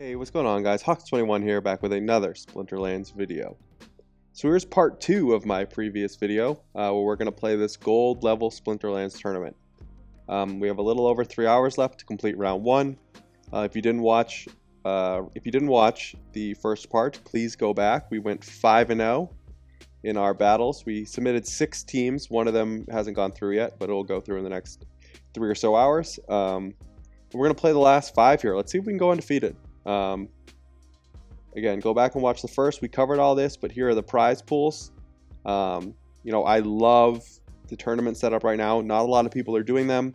Hey, what's going on, guys? Hawks21 here, back with another Splinterlands video. So here's part 2 of my previous video, where we're going to play this gold level Splinterlands tournament. We have a little over 3 hours left to complete round 1. If you didn't watch the first part, please go back. We went 5-0 in our battles. We submitted 6 teams. One of them hasn't gone through yet, but it'll go through in the next 3 or so hours. We're going to play the last 5 here. Let's see if we can go undefeated. Again, go back and watch the first. We covered all this, but here are the prize pools. I love the tournament setup right now. Not a lot of people are doing them,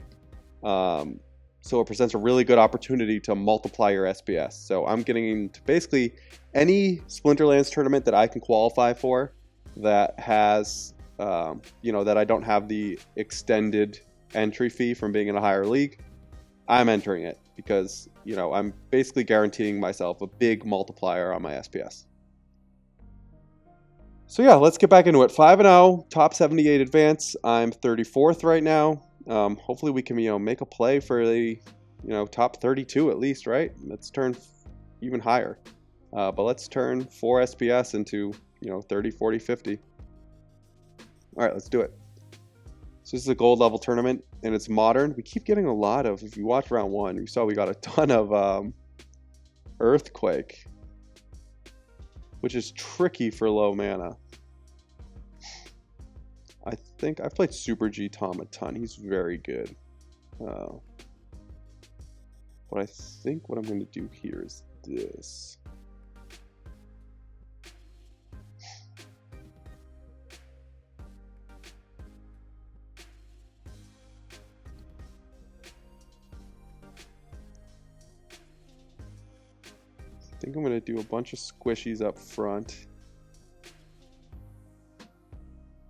so it presents a really good opportunity to multiply your SPS. So I'm getting into basically any Splinterlands tournament that I can qualify for that has that I don't have the extended entry fee from being in a higher league. I'm entering it because, I'm basically guaranteeing myself a big multiplier on my SPS. So yeah, let's get back into it. 5-0, top 78 advance. I'm 34th right now. Hopefully we can, make a play for the, top 32 at least, right? Let's turn even higher. But let's turn 4 SPS into, 30, 40, 50. All right, let's do it. So this is a gold level tournament, and it's modern. We keep getting a lot of, if you watch round 1, you saw we got a ton of Earthquake, which is tricky for low mana. I think I've played Super G Tom a ton. He's very good. But I think what I'm going to do here is this. I think I'm going to do a bunch of squishies up front.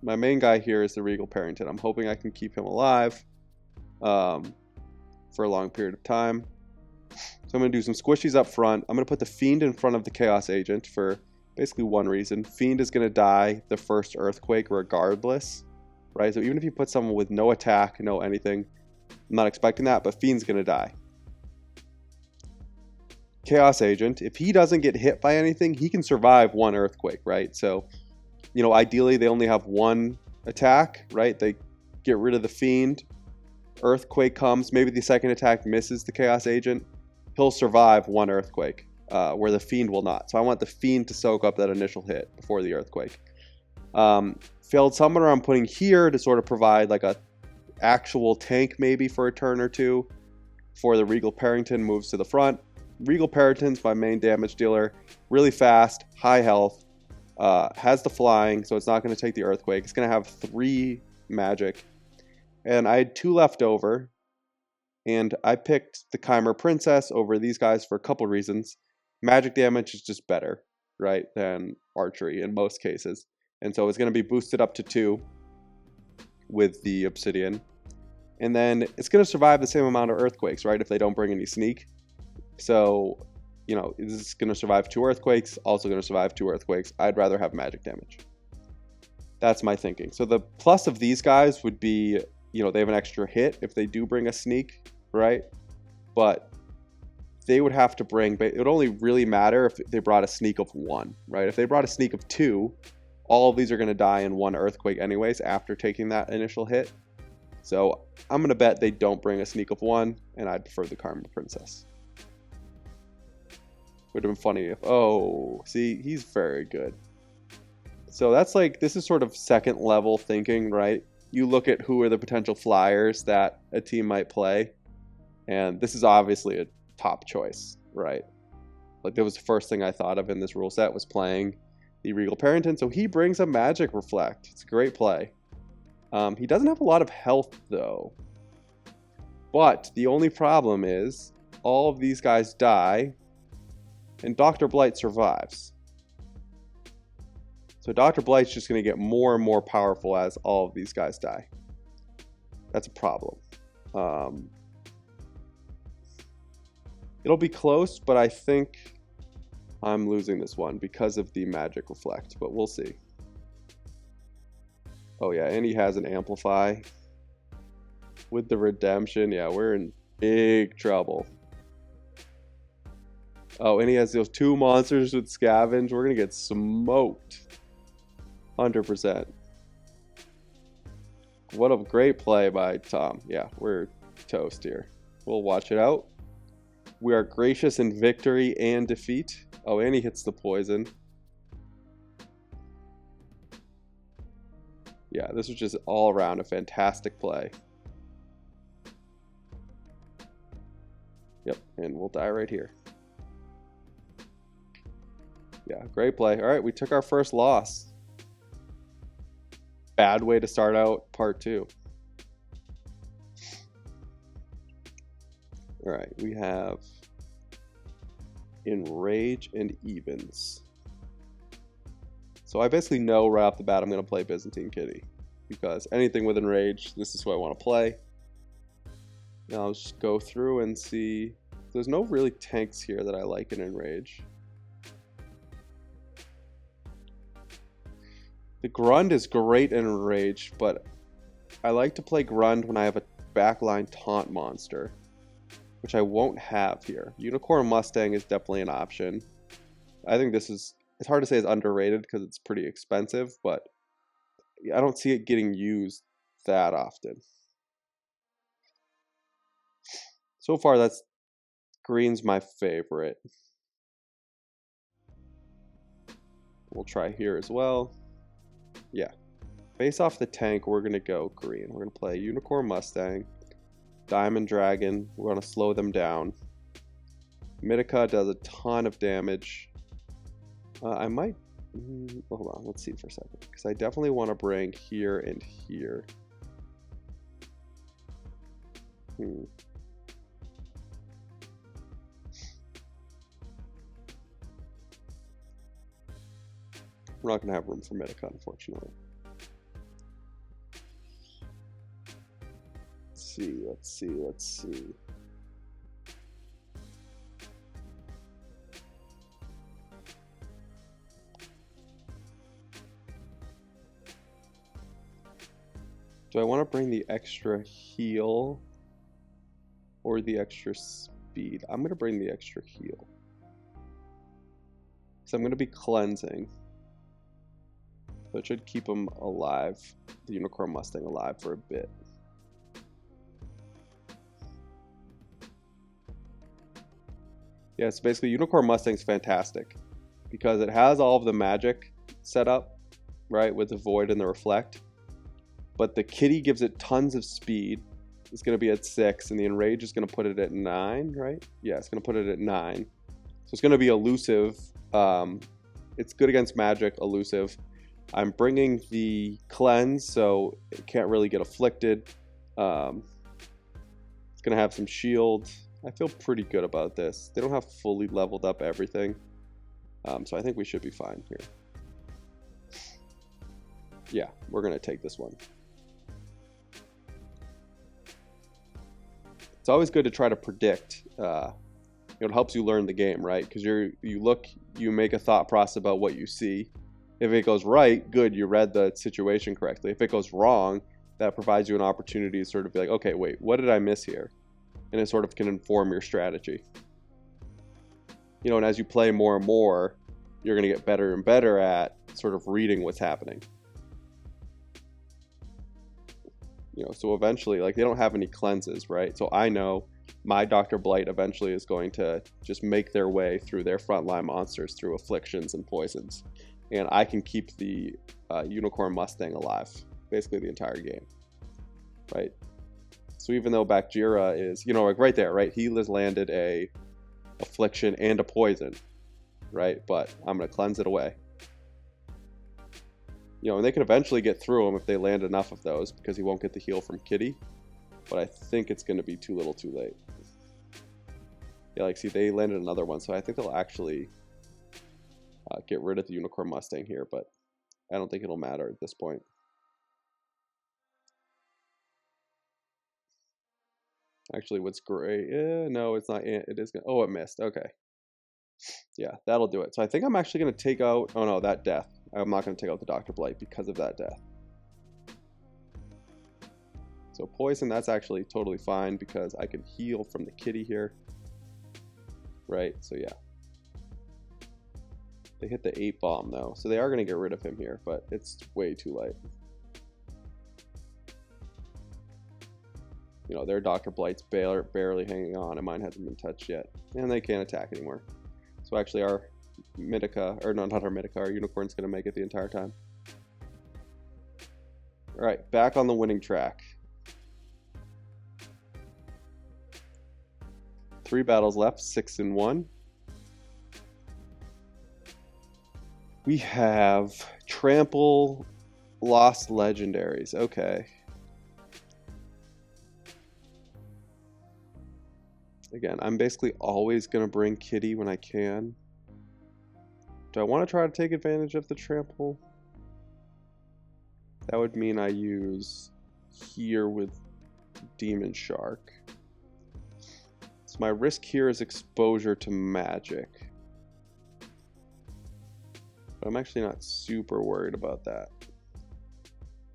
My main guy here is the Regal Parrington. I'm hoping I can keep him alive for a long period of time. So I'm going to do some squishies up front. I'm going to put the Fiend in front of the Chaos Agent for basically one reason. Fiend is going to die the first Earthquake regardless, right? So even if you put someone with no attack, no anything, I'm not expecting that, but Fiend's going to die. Chaos Agent, if he doesn't get hit by anything, he can survive one Earthquake, right? So, ideally they only have one attack, right? They get rid of the Fiend, Earthquake comes, maybe the second attack misses the Chaos Agent, he'll survive one Earthquake, where the Fiend will not. So I want the Fiend to soak up that initial hit before the Earthquake. Failed Summoner I'm putting here to sort of provide like a actual tank maybe for a turn or two before the Regal Parrington moves to the front. Regal Parrington's my main damage dealer. Really fast, high health, has the flying, so it's not going to take the Earthquake. It's going to have 3 magic. And I had 2 left over, and I picked the Chimera Princess over these guys for a couple reasons. Magic damage is just better, right, than archery in most cases. And so it's going to be boosted up to 2 with the Obsidian. And then it's going to survive the same amount of Earthquakes, right, if they don't bring any sneak. So, this is going to survive 2 Earthquakes, also going to survive 2 Earthquakes. I'd rather have magic damage. That's my thinking. So the plus of these guys would be, they have an extra hit if they do bring a sneak, right? But they would have to bring, it would only really matter if they brought a sneak of 1, right? If they brought a sneak of 2, all of these are going to die in 1 Earthquake anyways after taking that initial hit. So I'm going to bet they don't bring a sneak of 1, and I'd prefer the Chimera Princess. Would have been funny if, see, he's very good. So that's like, this is sort of second level thinking, right? You look at who are the potential flyers that a team might play, and this is obviously a top choice, right? Like, that was the first thing I thought of in this rule set was playing the Regal Parrington. So he brings a Magic Reflect. It's a great play. He doesn't have a lot of health though, but the only problem is all of these guys die and Dr. Blight survives. So Dr. Blight's just going to get more and more powerful as all of these guys die. That's a problem. It'll be close, but I think I'm losing this one because of the Magic Reflect, but we'll see. Oh yeah, and he has an Amplify. With the Redemption, yeah, we're in big trouble. Oh, and he has those 2 monsters with scavenge. We're gonna get smoked. 100%. What a great play by Tom. Yeah, we're toast here. We'll watch it out. We are gracious in victory and defeat. Oh, and he hits the poison. Yeah, this was just all around a fantastic play. Yep, and we'll die right here. Yeah, great play. All right, we took our first loss. Bad way to start out part 2. All right, we have Enrage and Evens. So I basically know right off the bat I'm going to play Byzantine Kitty, because anything with Enrage, this is what I want to play. Now I'll just go through and see. There's no really tanks here that I like in Enrage. The Grund is great in Enrage, but I like to play Grund when I have a backline taunt monster, which I won't have here. Unicorn Mustang is definitely an option. I think this is, it's hard to say it's underrated because it's pretty expensive, but I don't see it getting used that often. So far, that's green's my favorite. We'll try here as well. Yeah. Based off the tank, we're going to go green. We're going to play Unicorn Mustang, Diamond Dragon. We're going to slow them down. Mitika does a ton of damage. I might... hold on, let's see for a second. Because I definitely want to bring here and here. We're not going to have room for Mitika, unfortunately. Let's see. Do I want to bring the extra heal or the extra speed? I'm going to bring the extra heal. So I'm going to be cleansing. So it should keep him alive, the Unicorn Mustang alive for a bit. Yeah, so basically Unicorn Mustang's fantastic because it has all of the magic set up, right, with the Void and the Reflect. But the Kitty gives it tons of speed. It's going to be at 6, and the Enrage is going to put it at 9, right? Yeah, it's going to put it at 9. So it's going to be elusive. It's good against magic, elusive. I'm bringing the Cleanse, so it can't really get afflicted. It's going to have some shield. I feel pretty good about this. They don't have fully leveled up everything. So I think we should be fine here. Yeah, we're going to take this one. It's always good to try to predict. It helps you learn the game, right? Because you make a thought process about what you see. If it goes right, good, you read the situation correctly. If it goes wrong, that provides you an opportunity to sort of be like, okay, wait, what did I miss here? And it sort of can inform your strategy. You know, and as you play more and more, you're going to get better and better at sort of reading what's happening. You know, so eventually, like, they don't have any cleanses, right? So I know my Dr. Blight eventually is going to just make their way through their frontline monsters through afflictions and poisons. And I can keep the Unicorn Mustang alive basically the entire game, right? So even though Bakjira is, you know, like right there, right? He has landed a affliction and a poison, right? But I'm going to cleanse it away. You know, and they can eventually get through him if they land enough of those because he won't get the heal from Kitty. But I think it's going to be too little too late. Yeah, like, see, they landed another one, so I think they'll actually get rid of the Unicorn Mustang here, but I don't think it'll matter at this point. Actually, what's great? No, it's not. It is. Oh, it missed. Okay. Yeah, that'll do it. So I think I'm actually going to take out... Oh, no, that death. I'm not going to take out the Dr. Blight because of that death. So poison, that's actually totally fine because I can heal from the Kitty here. Right, so yeah. They hit the 8 bomb though, so they are going to get rid of him here, but it's way too late. You know, their Dr. Blight's barely hanging on, and mine hasn't been touched yet. And they can't attack anymore. So actually our Mythica, or no, not our Mythica, our Unicorn's going to make it the entire time. Alright, back on the winning track. 3 battles left, 6-1. We have Trample, Lost Legendaries. Okay. Again, I'm basically always going to bring Kitty when I can. Do I want to try to take advantage of the Trample? That would mean I use here with Demon Shark. So my risk here is exposure to magic. But I'm actually not super worried about that.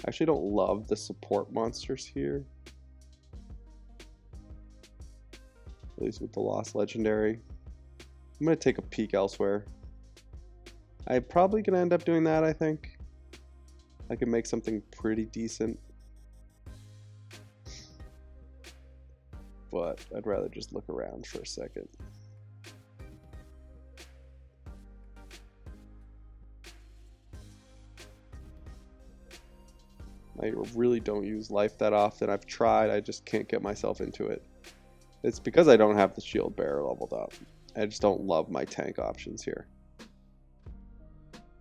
I actually don't love the support monsters here. At least with the Lost Legendary. I'm going to take a peek elsewhere. I'm probably going to end up doing that, I think. I can make something pretty decent. But I'd rather just look around for a second. I really don't use life that often. I've tried, I just can't get myself into it. It's because I don't have the shield bearer leveled up. I just don't love my tank options here.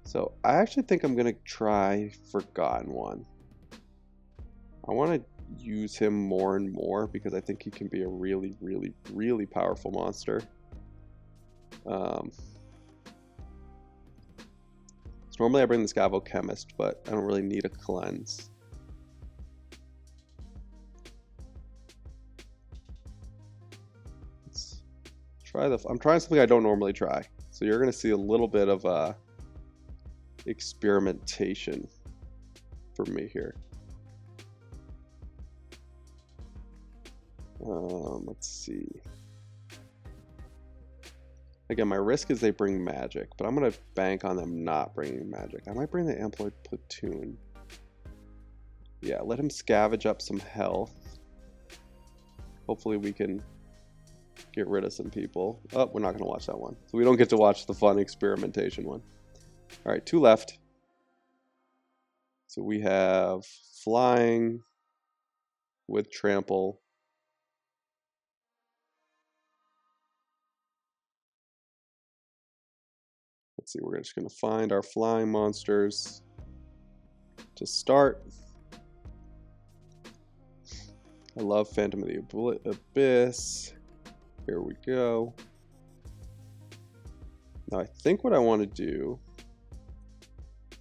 So I actually think I'm going to try Forgotten One. I want to use him more and more because I think he can be a really, really, really powerful monster. So normally I bring the Scavo Chemist, but I don't really need a cleanse. I'm trying something I don't normally try. So you're going to see a little bit of experimentation from me here. Let's see. Again, my risk is they bring magic, but I'm going to bank on them not bringing magic. I might bring the Employed Platoon. Yeah, let him scavenge up some health. Hopefully we can get rid of some people. Oh, we're not going to watch that one. So we don't get to watch the fun experimentation one. All right, 2 left. So we have Flying with Trample. Let's see, we're just going to find our flying monsters to start. I love Phantom of the Abyss. Here we go. Now I think what I want to do,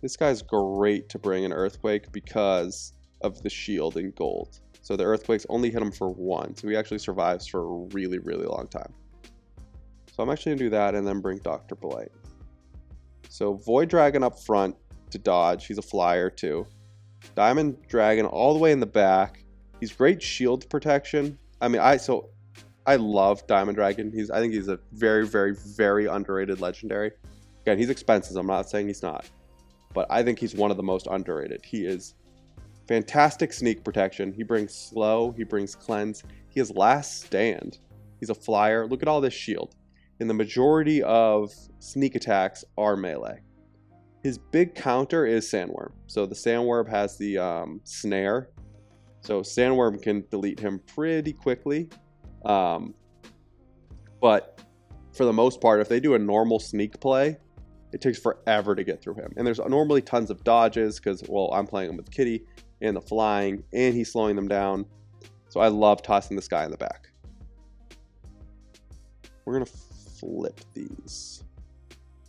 this guy's great to bring an Earthquake because of the shield in gold. So the Earthquakes only hit him for 1, so he actually survives for a really, really long time. So I'm actually going to do that and then bring Dr. Blight. So Void Dragon up front to dodge, he's a flyer too. Diamond Dragon all the way in the back. He's great shield protection. I mean, I love Diamond Dragon. I think he's a very, very, very underrated legendary. Again, he's expensive. I'm not saying he's not. But I think he's one of the most underrated. He is fantastic sneak protection. He brings slow. He brings cleanse. He has last stand. He's a flyer. Look at all this shield. And the majority of sneak attacks are melee. His big counter is Sandworm. So the Sandworm has the snare. So Sandworm can delete him pretty quickly. But for the most part, if they do a normal sneak play, it takes forever to get through him. And there's normally tons of dodges because, well, I'm playing him with Kitty and the flying, and he's slowing them down. So I love tossing this guy in the back. We're going to flip these.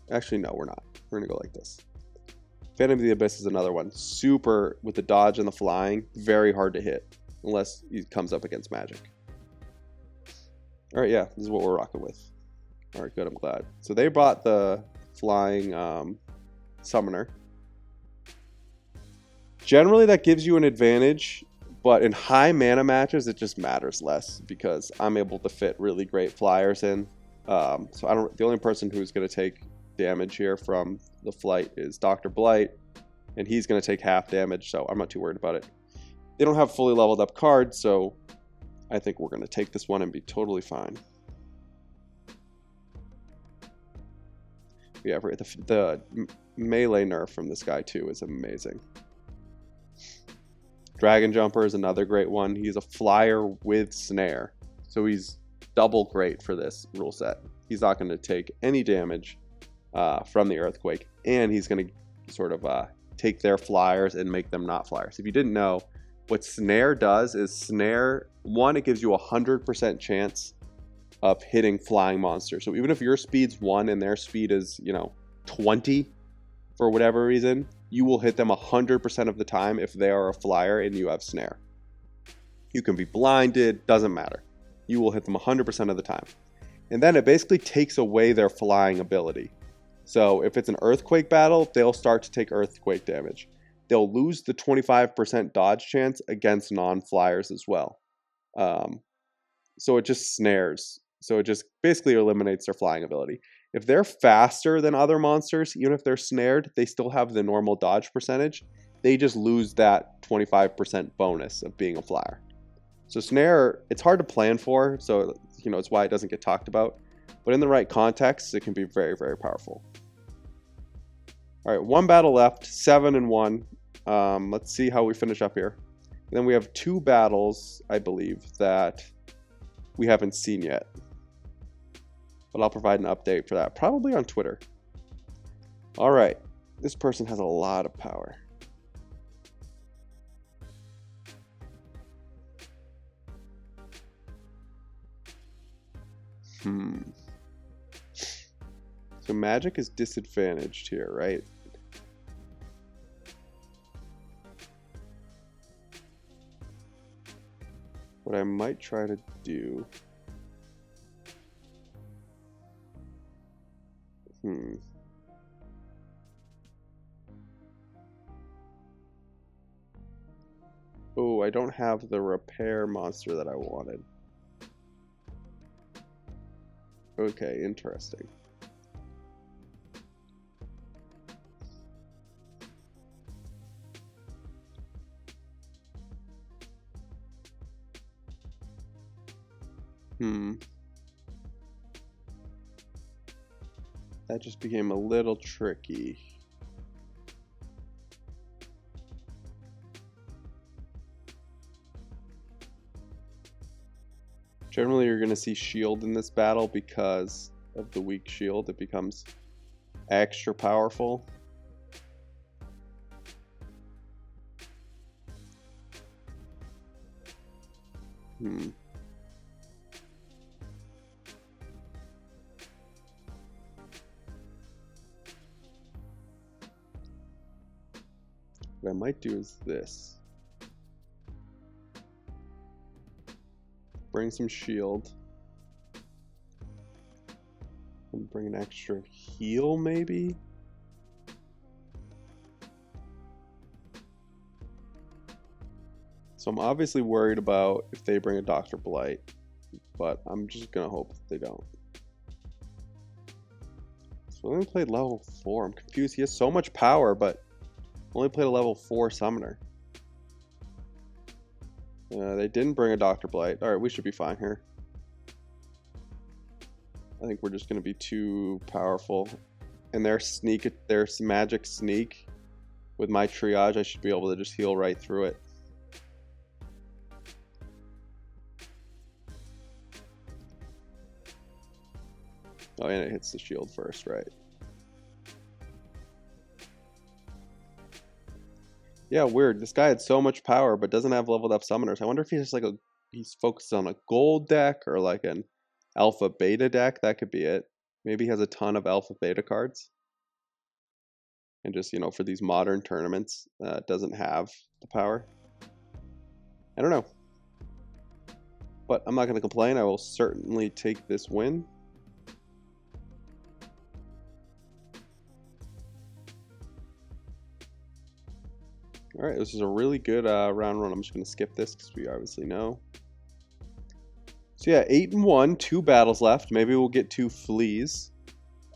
Actually, no, we're not. We're going to go like this. Phantom of the Abyss is another one. Super, with the dodge and the flying, very hard to hit unless he comes up against magic. All right, yeah, this is what we're rocking with. All right, good, I'm glad. So they brought the flying summoner. Generally, that gives you an advantage, but in high mana matches, it just matters less because I'm able to fit really great flyers in. So the only person who's going to take damage here from the flight is Dr. Blight, and he's going to take half damage, so I'm not too worried about it. They don't have fully leveled up cards, so I think we're going to take this one and be totally fine. Yeah, the melee nerf from this guy too is amazing. Dragon Jumper is another great one. He's a flyer with snare, so he's double great for this rule set. He's not going to take any damage from the earthquake, and he's going to sort of take their flyers and make them not flyers. If you didn't know, what snare does is snare, one, it gives you a 100% chance of hitting flying monsters. So even if your speed's 1 and their speed is, 20 for whatever reason, you will hit them 100% of the time if they are a flyer and you have snare. You can be blinded, doesn't matter. You will hit them 100% of the time. And then it basically takes away their flying ability. So if it's an earthquake battle, they'll start to take earthquake damage. They'll lose the 25% dodge chance against non-flyers as well. So it just snares. So it just basically eliminates their flying ability. If they're faster than other monsters, even if they're snared, they still have the normal dodge percentage. They just lose that 25% bonus of being a flyer. So snare, it's hard to plan for, so it's why it doesn't get talked about. But in the right context, it can be very, very powerful. All right, 1 battle left, 7-1. Let's see how we finish up here. And then we have 2 battles, I believe, that we haven't seen yet. But I'll provide an update for that, probably on Twitter. All right, this person has a lot of power. So magic is disadvantaged here, right? What I might try to do... Oh, I don't have the repair monster that I wanted. Okay, interesting. That just became a little tricky. Generally, you're going to see shield in this battle because of the weak shield. It becomes extra powerful. What I might do is this. Bring some shield. And bring an extra heal, maybe? So I'm obviously worried about if they bring a Dr. Blight, but I'm just gonna hope that they don't. So I only played level 4. I'm confused. He has so much power, but only played a level 4 summoner. They didn't bring a Dr. Blight. Alright, we should be fine here. I think we're just going to be too powerful. And their magic sneak, with my triage, I should be able to just heal right through it. Oh, and it hits the shield first, right? Yeah, weird. This guy had so much power, but doesn't have leveled up summoners. I wonder if he's just he's focused on a gold deck or like an alpha beta deck. That could be it. Maybe he has a ton of alpha beta cards. And just, for these modern tournaments, doesn't have the power. I don't know. But I'm not going to complain. I will certainly take this win. Alright, this is a really good round 1. I'm just going to skip this because we obviously know. So yeah, 8-1, 2 battles left. Maybe we'll get 2 fleas.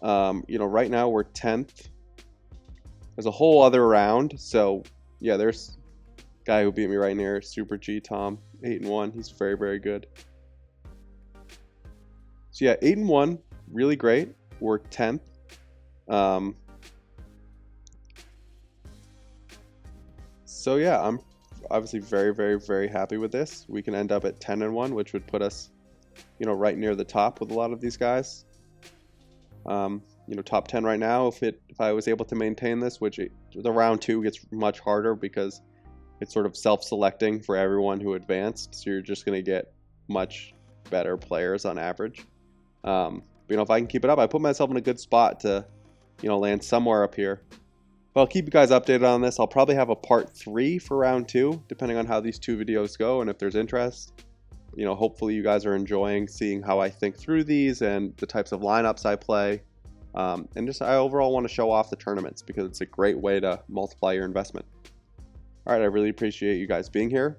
You know, right now we're 10th. There's a whole other round. So yeah, there's a guy who beat me right near Super G Tom, 8-1. He's very, very good. So yeah, 8-1, really great. We're 10th. So yeah, I'm obviously very, very, very happy with this. We can end up at 10-1, which would put us, you know, right near the top with a lot of these guys. You know, top 10 right now. If I was able to maintain this, which the round 2 gets much harder because it's sort of self-selecting for everyone who advanced. So you're just going to get much better players on average. But, you know, if I can keep it up, I put myself in a good spot to, you know, land somewhere up here. But I'll keep you guys updated on this. I'll probably have a part 3 for round 2, depending on how these 2 videos go and if there's interest. You know, hopefully you guys are enjoying seeing how I think through these and the types of lineups I play. And just I overall want to show off the tournaments because it's a great way to multiply your investment. All right, I really appreciate you guys being here.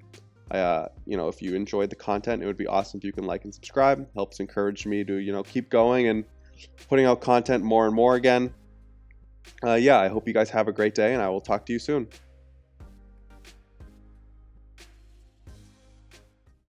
You know, if you enjoyed the content, it would be awesome if you can like and subscribe. It helps encourage me to, you know, keep going and putting out content more and more again. Yeah, I hope you guys have a great day, and I will talk to you soon.